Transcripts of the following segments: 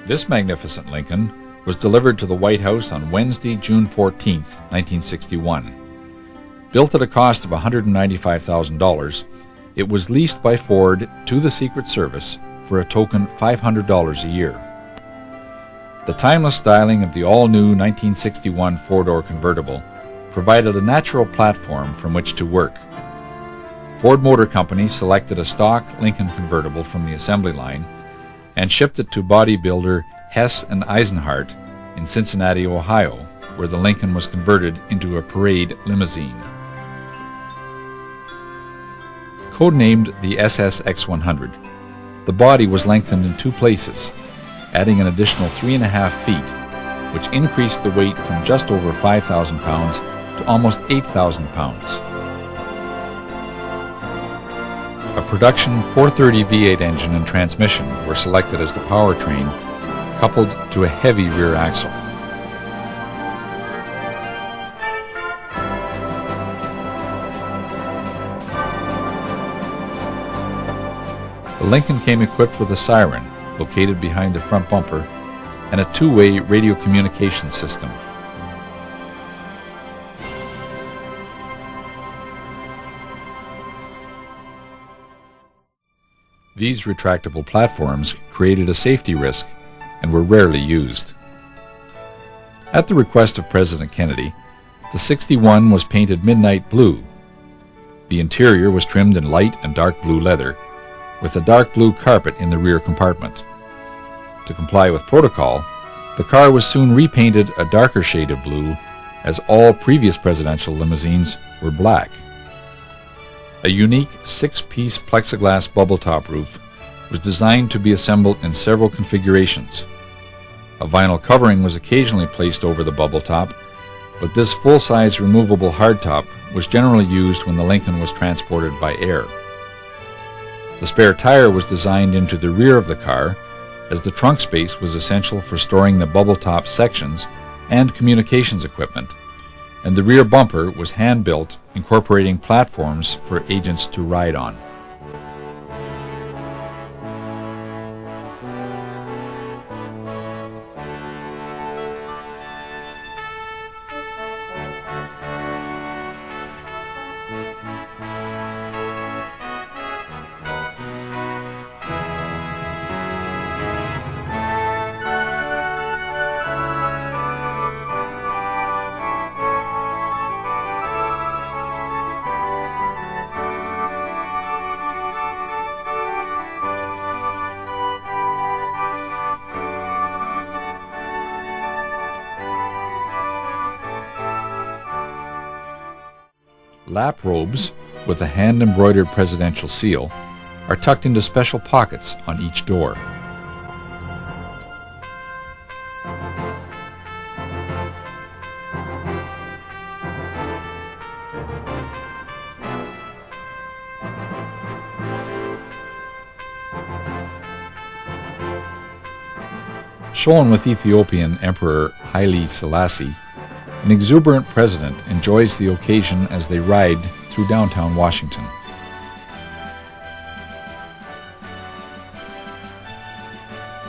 This magnificent Lincoln was delivered to the White House on Wednesday, June 14, 1961. Built at a cost of $195,000, it was leased by Ford to the Secret Service for a token $500 a year. The timeless styling of the all-new 1961 four-door convertible provided a natural platform from which to work. Ford Motor Company selected a stock Lincoln convertible from the assembly line and shipped it to bodybuilder Hess and Eisenhart in Cincinnati, Ohio, where the Lincoln was converted into a parade limousine. Codenamed the SS-X100, the body was lengthened in two places, adding an additional 3.5 feet, which increased the weight from just over 5,000 pounds to almost 8,000 pounds. A production 430 V8 engine and transmission were selected as the powertrain, coupled to a heavy rear axle. The Lincoln came equipped with a siren located behind the front bumper and a two-way radio communication system. These retractable platforms created a safety risk and were rarely used. At the request of President Kennedy, the 61 was painted midnight blue. The interior was trimmed in light and dark blue leather, with a dark blue carpet in the rear compartment. To comply with protocol, the car was soon repainted a darker shade of blue, as all previous presidential limousines were black. A unique 6-piece plexiglass bubble top roof was designed to be assembled in several configurations. A vinyl covering was occasionally placed over the bubble top, but this full-size removable hardtop was generally used when the Lincoln was transported by air. The spare tire was designed into the rear of the car, as the trunk space was essential for storing the bubble top sections and communications equipment, and the rear bumper was hand-built, incorporating platforms for agents to ride on. Lap robes with a hand-embroidered presidential seal are tucked into special pockets on each door. Shown with Ethiopian Emperor Haile Selassie, an exuberant president enjoys the occasion as they ride through downtown Washington.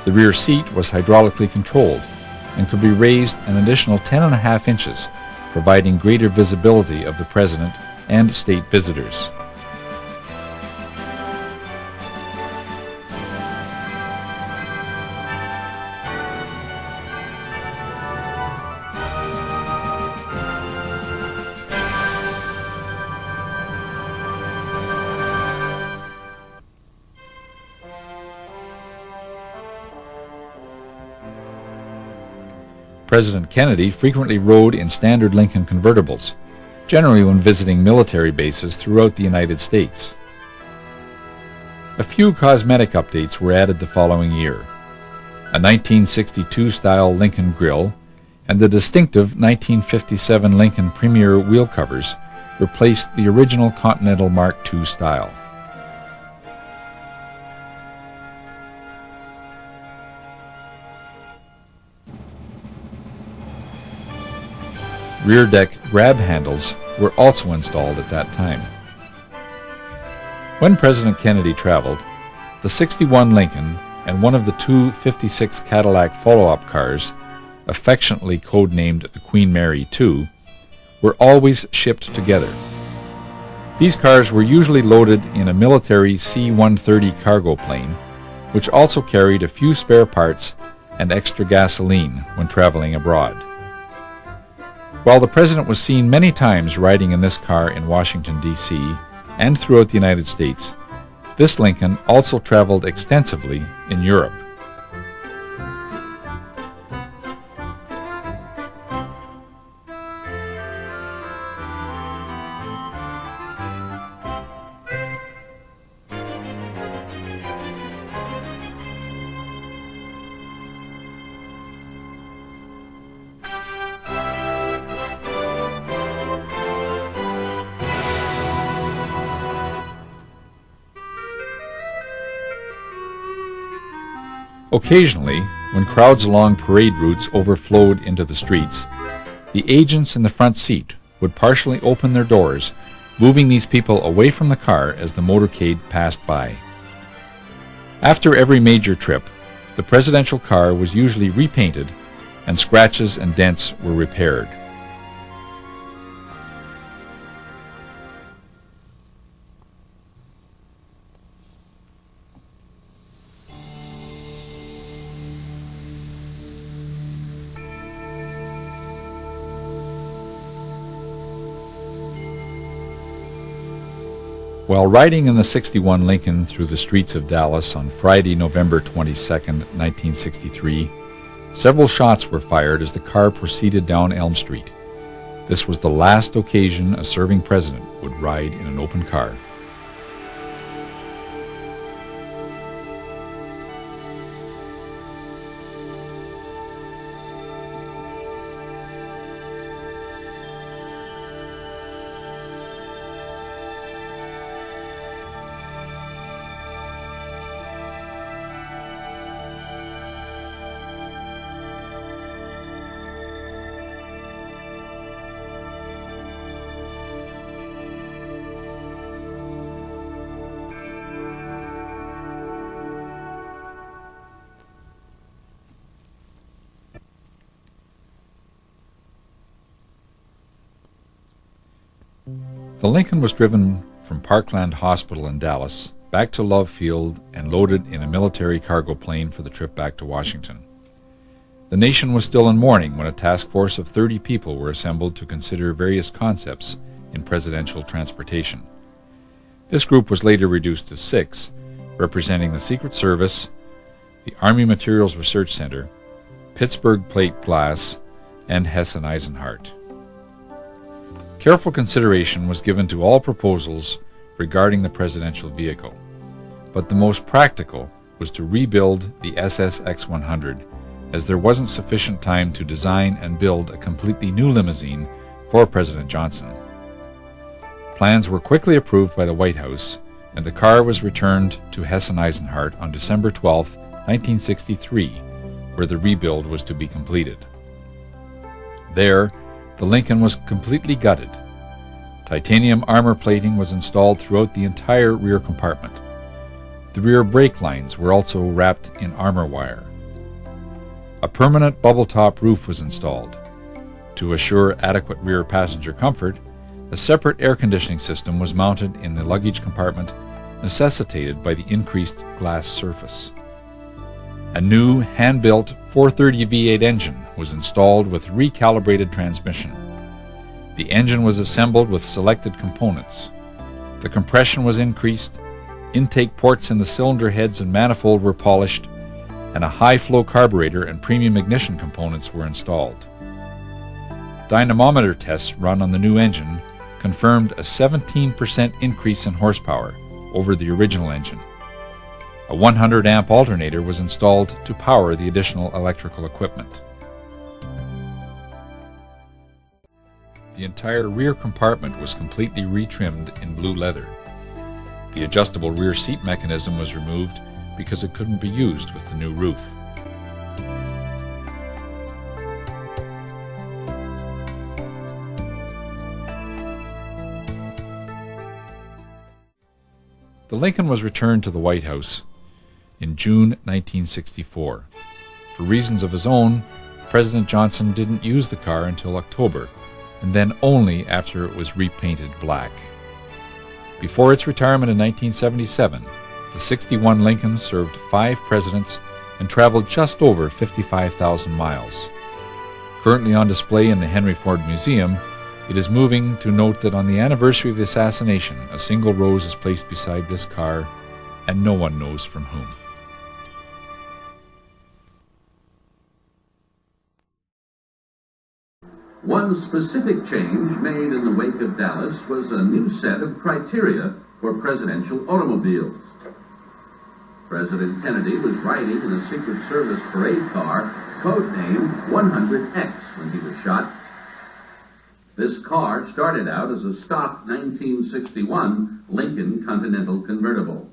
The rear seat was hydraulically controlled and could be raised an additional 10.5 inches, providing greater visibility of the president and state visitors. President Kennedy frequently rode in standard Lincoln convertibles, generally when visiting military bases throughout the United States. A few cosmetic updates were added the following year. A 1962-style Lincoln grille and the distinctive 1957 Lincoln Premier wheel covers replaced the original Continental Mark II style. Rear deck grab handles were also installed at that time. When President Kennedy traveled, the 61 Lincoln and one of the two '56 Cadillac follow-up cars, affectionately codenamed the Queen Mary II, were always shipped together. These cars were usually loaded in a military C-130 cargo plane, which also carried a few spare parts and extra gasoline when traveling abroad. While the President was seen many times riding in this car in Washington, D.C., and throughout the United States, this Lincoln also traveled extensively in Europe. Occasionally, when crowds along parade routes overflowed into the streets, the agents in the front seat would partially open their doors, moving these people away from the car as the motorcade passed by. After every major trip, the presidential car was usually repainted and scratches and dents were repaired. While riding in the '61 Lincoln through the streets of Dallas on Friday, November 22, 1963, several shots were fired as the car proceeded down Elm Street. This was the last occasion a serving president would ride in an open car. The Lincoln was driven from Parkland Hospital in Dallas back to Love Field and loaded in a military cargo plane for the trip back to Washington. The nation was still in mourning when a task force of 30 people were assembled to consider various concepts in presidential transportation. This group was later reduced to 6, representing the Secret Service, the Army Materials Research Center, Pittsburgh Plate Glass, and Hesse-Eisenhardt. Careful consideration was given to all proposals regarding the presidential vehicle, but the most practical was to rebuild the SS X-100, as there wasn't sufficient time to design and build a completely new limousine for President Johnson. Plans were quickly approved by the White House, and the car was returned to Hesse-Eisenhardt on December 12, 1963, where the rebuild was to be completed. There, the Lincoln was completely gutted. Titanium armor plating was installed throughout the entire rear compartment. The rear brake lines were also wrapped in armor wire. A permanent bubble-top roof was installed. To assure adequate rear passenger comfort, a separate air conditioning system was mounted in the luggage compartment, necessitated by the increased glass surface. A new hand-built 430 V8 engine was installed with recalibrated transmission. The engine was assembled with selected components. The compression was increased, intake ports in the cylinder heads and manifold were polished, and a high-flow carburetor and premium ignition components were installed. Dynamometer tests run on the new engine confirmed a 17% increase in horsepower over the original engine. A 100-amp alternator was installed to power the additional electrical equipment. The entire rear compartment was completely retrimmed in blue leather. The adjustable rear seat mechanism was removed because it couldn't be used with the new roof. The Lincoln was returned to the White House in June 1964. For reasons of his own, President Johnson didn't use the car until October, and then only after it was repainted black. Before its retirement in 1977, the 61 Lincoln served 5 presidents and traveled just over 55,000 miles. Currently on display in the Henry Ford Museum, it is moving to note that on the anniversary of the assassination, a single rose is placed beside this car, and no one knows from whom. One specific change made in the wake of Dallas was a new set of criteria for presidential automobiles. President Kennedy was riding in a Secret Service parade car, codenamed 100X, when he was shot. This car started out as a stock 1961 Lincoln Continental convertible.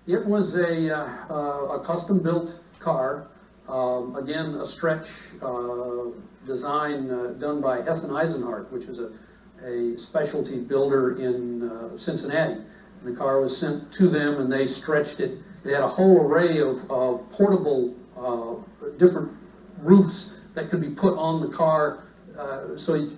It was a custom-built car, again a stretch design done by Hessen-Eisenhardt, which was a specialty builder in Cincinnati. The car was sent to them and they stretched it. They had a whole array of portable different roofs that could be put on the car, so you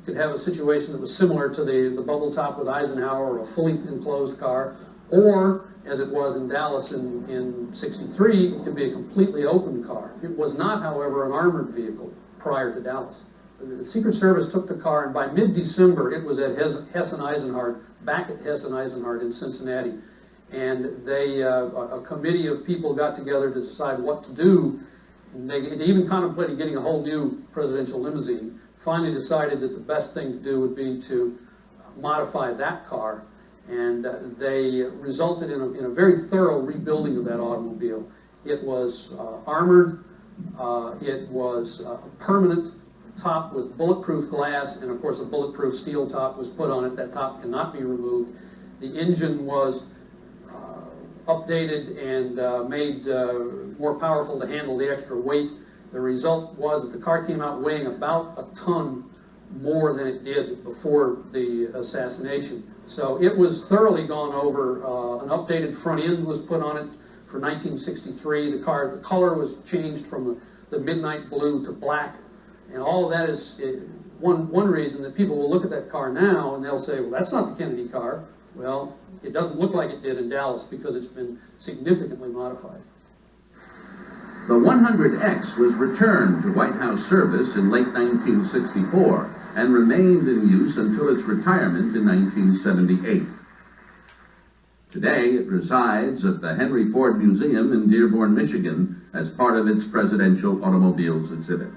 could have a situation that was similar to the bubble top with Eisenhower, or a fully enclosed car, or as it was in Dallas in '63, it could be a completely open car. It was not, however, an armored vehicle prior to Dallas. The Secret Service took the car, and by mid-December, it was at Hessen-Eisenhardt, back at Hessen-Eisenhardt in Cincinnati. And they, a committee of people got together to decide what to do. And they even contemplated getting a whole new presidential limousine. Finally decided that the best thing to do would be to modify that car. And they resulted in a very thorough rebuilding of that automobile. It was armored. It was permanent top with bulletproof glass, and of course a bulletproof steel top was put on it. That top cannot be removed. The engine was updated and made more powerful to handle the extra weight. The result was that the car came out weighing about a ton more than it did before the assassination. So it was thoroughly gone over. An updated front end was put on it for 1963. The color was changed from the midnight blue to black. And all of that is one reason that people will look at that car now and they'll say, well, that's not the Kennedy car. Well, it doesn't look like it did in Dallas because it's been significantly modified. The 100X was returned to White House service in late 1964 and remained in use until its retirement in 1978. Today, it resides at the Henry Ford Museum in Dearborn, Michigan, as part of its presidential automobiles exhibit.